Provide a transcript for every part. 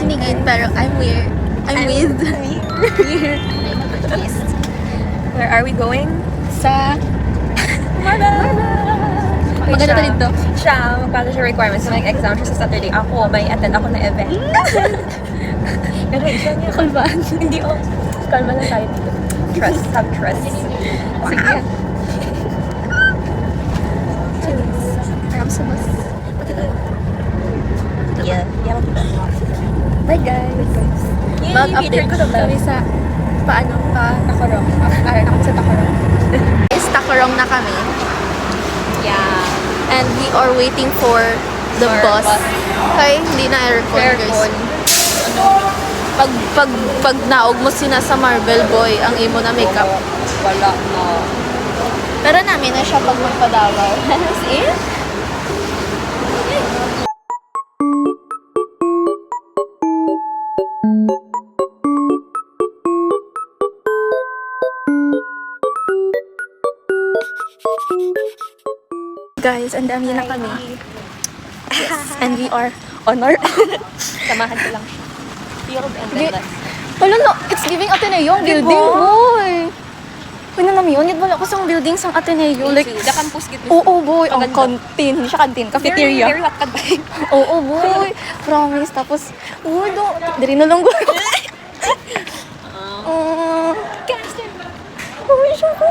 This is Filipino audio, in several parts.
siningin, pero I'm weird. I'm with. Weird. Yes. Where are we going? Sa... Maganda dito. Siya, magpasa siya requirements na mag-exam siya sa Saturday. Ako, may attend ako na event. Graduation niya. Kalbaan. Hindi ako. Kalma lang tayo dito. Trust, have trust. Sige. Harap sa bus. Yeah, yeah, Bye guys. Yay, Mag-update ko sa kami sa paano pa Tacorong. Ako sa Tacorong. Is Tacorong na kami. Yeah. And we are waiting for the bus. Okay, hindi na aircon guys. Pag naog mo sina sa Marvel Boy, ang imo na makeup. Wala na. Pero namin na siya pag magpadalaw. See? Guys, ang dami na kami. Yes. And we are on our Samahan ko lang. Field and then less. wala no, it's giving Ateneo building, boy. Wala naman yun, wala ko sa building sang Ateneo. Like, The campus git. oo, boy. Ang canteen. Hindi siya canteen. Cafeteria. Very hot ka ba? Oo, boy. Promise. Tapos, uy, diri na lang, boy. Uy, siya ko.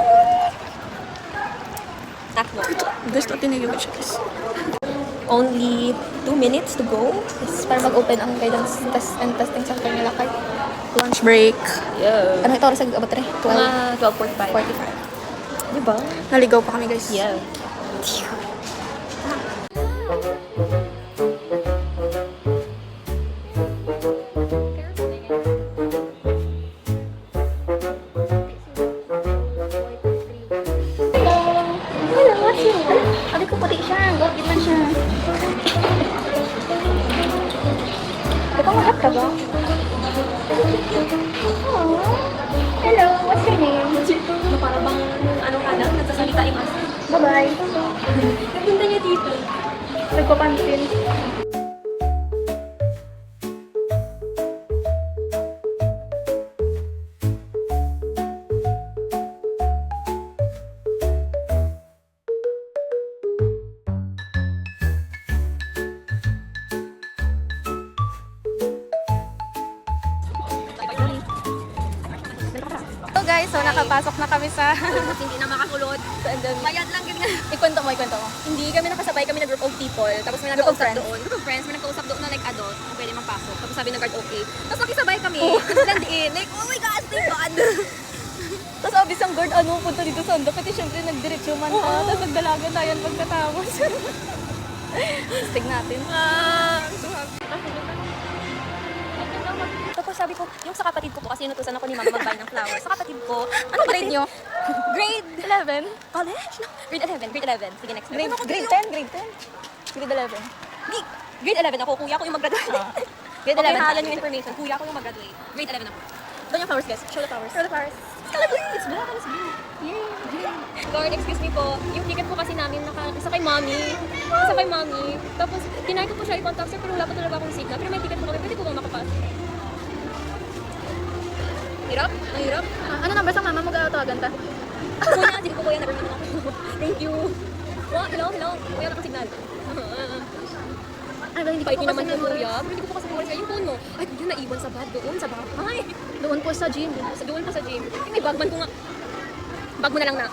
Takbo. Guys, Ateneo siya, guys. Only 2 minutes to go. Yes, para mag-open ang guidance test and testing center nila kay lunch break. Yeah. Ano ito oras sa abot rin? 12:45. 12:45. Diba? Naligaw pa kami, guys. Yeah. Hello, what's your name? Abi ko puti siya. Gold man siya. Ikaw mahap ka ba? Oh. Hello, what's your name? Para bang ano ka lang, nagsasalita yung asa. Bye-bye. Nagpunta niya dito. Nagpapansin. So guys, so nakapasok na kami sa Hindi na makakulot. Mayat lang ganyan. ikwento mo. Hindi kami nakasabay kami na group of people. Tapos may Group of nagkausap friends? doon. Group of friends. May nagkausap doon na like adult. Kung pwede magpasok. Tapos sabi ng guard okay. Tapos nakisabay kami. Tapos blend in. Like, oh my gosh, thank God. Tapos sabi sang guard, ano, punta dito sa Ando. Kasi syempre nagdiretso man ka. Tapos nagdalagan tayo pagkatapos. Stig natin. I'm so happy. Tapos sabi ko, yung sa kapatid ko po, kasi inutusan ako ni mama mag-buy ng flowers. Sa kapatid ko, ano grade nyo? Grade 11. College? No. Grade 11, grade 11. Sige, next. Grade 10. Grade 11. Grade 11 ako, kuya ko yung mag-graduate. Grade Okay, 11. halan yung information. Kuya ko yung mag-graduate. Grade 11 ako. Doon yung flowers, guys. Show the flowers. Show the flowers. It's black and it's blue. Lord, excuse me po. Yung ticket po kasi namin isa kay mommy. Isa kay mommy. Tapos, tinay ko po siya i-contact sir, pero wala pa talaga akong signal. Pero may ticket po kami. Pwede po bang makapasok? Hirap? Ang hirap? Ano number sa mama mo tawagan ta? Kuya, hindi ko kuya. Never mind ako. Thank you. Oh, hello. Kuya, nakasignal. Ay, hindi Fight ko niyo naman kasi yung kuya. Pero hindi ko po kasi kuya yung phone mo. Ay, yun naiwan sa bag doon, sa bahay. Doon po sa gym. Doon pa sa gym. Ay, may bagman ko nga. Bag mo na lang na.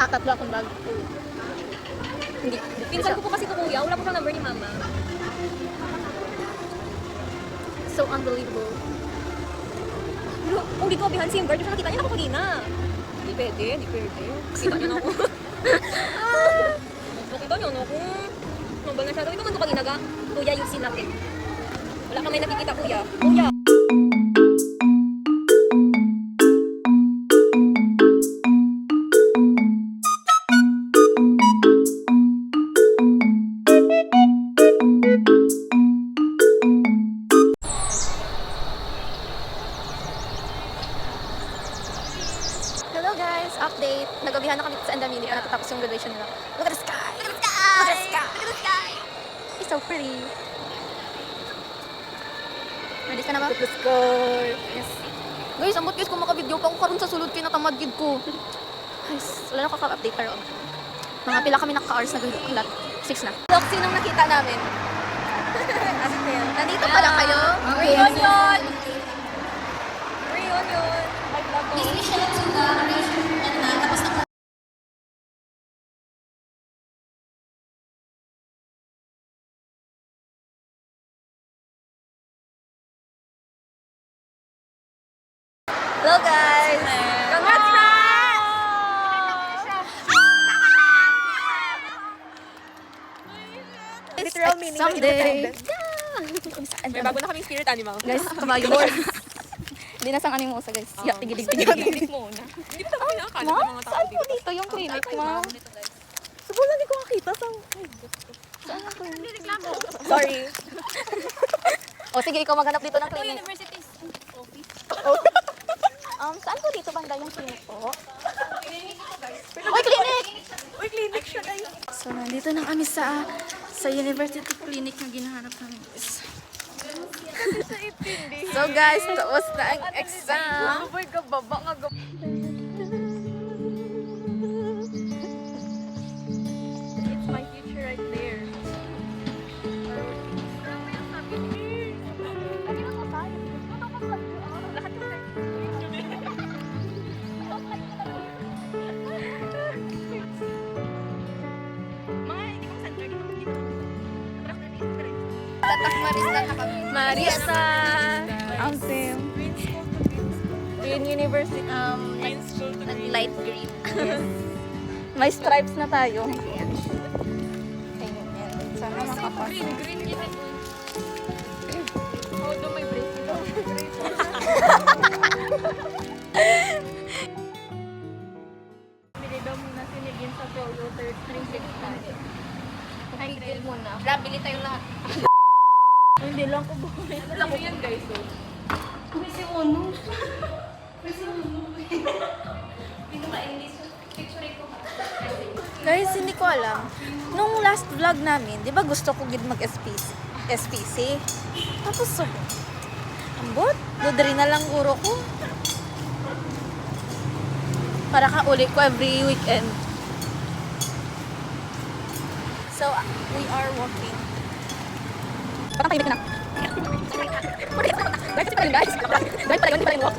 Tatlo akong bag. Hindi. Pinsan ko po kasi ito kuya. Wala po siyang number ni mama. So unbelievable. Pero, kung di ko behind SIM card, siya nakita niya ako kanina. Hindi pwede. Kita niyo na ako. Nakita niyo na ako. Mabal na siya. Ito man ito kanina ga. Kuya, yung natin. Wala kami nakikita kuya. Kuya. Hello guys, update. Nagabihan na kami sa Andamini para natapos yung graduation nila. Look at the sky! Look at the sky! Look at the sky! Look at the sky! It's so pretty. Ready ka na ba? Let's go. Yes. Guys, ambot guys, kung maka-video pa ako karon sa sulod kinatamad gid ko. Guys, wala na ko ka-update pero mga pila kami naka-hours na gulat. 6 na. Look, sinong nakita namin? Nandito pala kayo? Reunion! Reunion! Hello guys! Congrats, Literal meaning ng Someday! May bago na kaming spirit animal. Guys, kabayo mo. Hindi na sang animosa guys. Yak, tigilig-tigilig. Muna. Hindi ba tayo pinakakala Ma, ng mga tao saan dito? po dito yung clinic, ma? Siguro hindi ko makita sa... Sorry. O sige, ikaw maghanap dito ng clinic. University's office. Saan po dito banda yung clinic po? Uy, clinic! Uy, clinic siya guys. So, nandito na kami sa University Clinic na ginahanap namin guys. So guys, tapos na ang exam. Boy, gababa nga gababa. It's my future right there. Tatak Marista na kami. Marista! Ang sim. Green University. Light green. May stripes na tayo. Ayan. Sana makapasok. Green yun. Although may bracelet. Bili daw muna sinigin sa Polo 360. Pagpigil muna. Wala, bili tayo lahat. Hindi lang ko buhay. Alam mo yan guys. So. Guys, hindi ko alam. Nung last vlog namin, di ba gusto ko gid mag-SPC? SPC. Tapos so, ambot, dodri na lang uro ko. Para ka uli ko every weekend. So, we are walking. Patang tayo na. Guys, kasi pala yun guys. Guys, pala yun, hindi pala yung walk.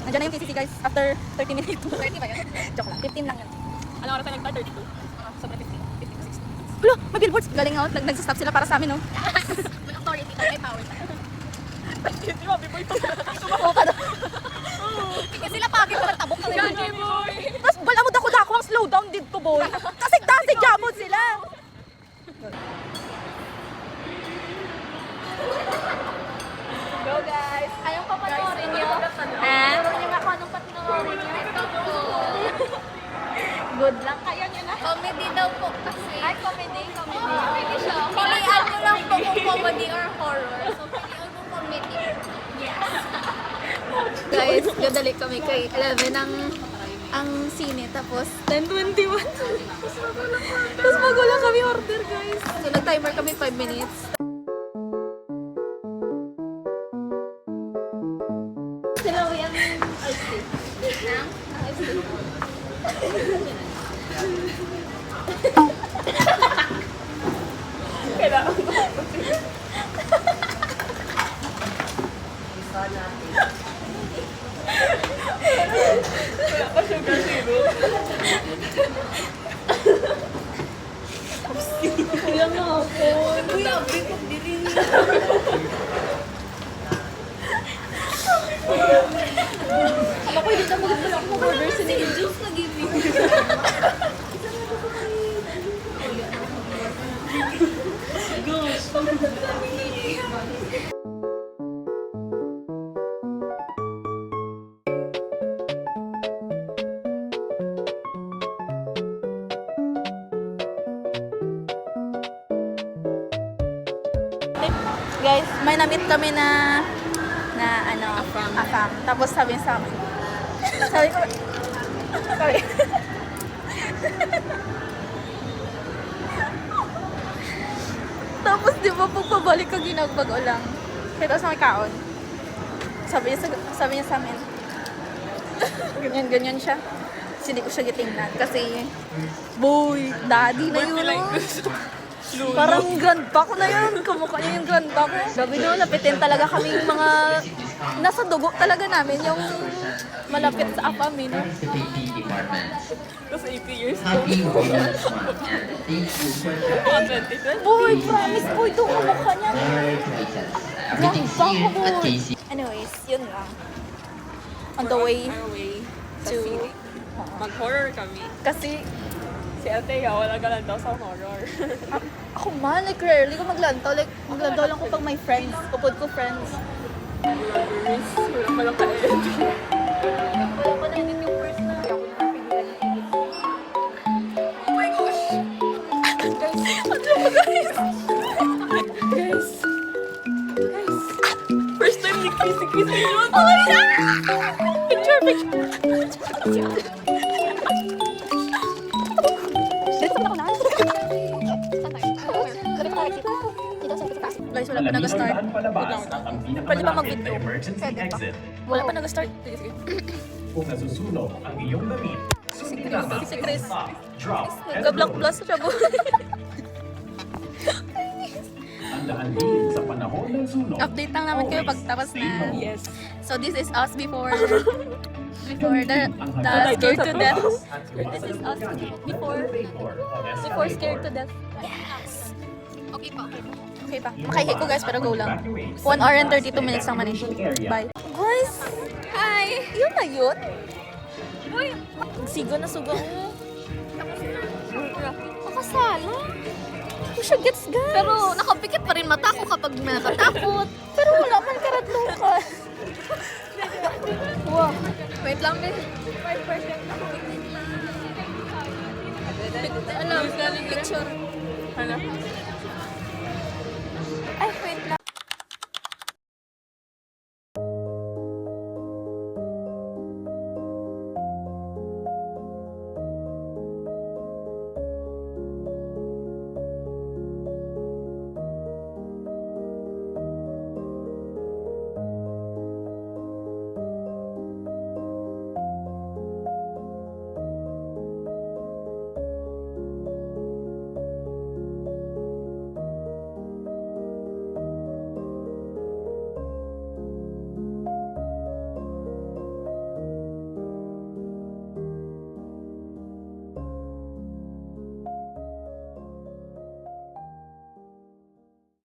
Nandiyan na yung PCC guys after 30 minutes. 30 ba yun? Joke lang. 15 lang yan. Anong oras na nag-start? 32? Sobrang 15. 15 to 16. Wala, may billboards. Galing out. Nag-stop sila para sa amin, no? May authority, may power. Hindi mo, boy pa. Oo ka daw. Kasi sila pagi ko tabok ka rin. Boy! Tapos, wala mo dako-dako ang slow down dito, boy. Kasi dasi jamon sila. Go guys! Ayaw pa panoorin nyo. Ha? Meron yung ako anong panoorin nyo. Good luck. Kaya nyo na. Comedy daw po kasi. Ay, comedy. Comedy siya. Pilihan mo lang po kung comedy or horror. So, pilihan mo comedy. Yes. Guys, gadali kami kay 11 ang sine. Tapos, 10:21. Tapos magulang kami order, guys. So, nag-timer kami 5 minutes. Hello, yung ice cream. Ice cream. Kailangan ko. Wala pa sugar zero. Kuya nga ako. Kuya, break up din. Ako hindi na mag-order sa nila. Juice na giving. Guys, may na-meet kami na afam. Tapos sabi niya sa amin. Sabi ko, sorry. Tapos di ba pagpabalik ka ginagbago lang. Kaya tapos may kaon. Sabi niya sa amin. Ganyan siya. Kasi hindi ko siya gitingnan. Kasi, boy, daddy na yun. Parang grandpa ko na yun. Kamukha niya yung grandpa ko. Sabi nyo, lapitin talaga kami yung mga... Nasa dugo talaga namin yung malapit sa apamin. Tapos 80 years Happy Women's Month and thank you for the Boy, promise boy, ito kamukha niya. congratulations. Everything see you at KC. Anyways, yun lang. On the way Our way to... Mag-horror kami. Kasi, Si Althea, wala ka lang daw sa horror. ako man, like rarely ko maglantaw. Like, maglantaw lang ko pag may friends. Kapag ko friends. Miss, wala pa lang ka-edit. Wala pa na-edit yung first na. Ako nakapigilan ng edit. Oh my gosh! Guys, ano ba guys? Guys! Guys! First time ni Chrissy yun! Oh my God! Picture! Guys, wala pa nag-start. Pwede ba mag-video? Pwede pa. Wala pa nag-start. Sige, sige. Kung nasusunog ang iyong damit, Si Chris. drop, Nagka-block blast siya po. Handaan din sa panahon ng sunog. Update lang naman kayo pag tapos na. Yes. So this is us before the scared to death. This is us before scared to death. Yes. Okay pa, okay pa. Okay pa. Makahihi ko guys pero go lang. 1 hour and 32 minutes lang man eh. Bye. Guys! Hi! Yun na yun? Uy! Sigo na suga ko. Makasala. Hindi ko siya gets guys. Pero nakapikit pa rin mata ko kapag nakatakot. Pero wala man karadlukan. Wow. Wait lang din. 5%. Alam, picture. Ano? Ay, wait.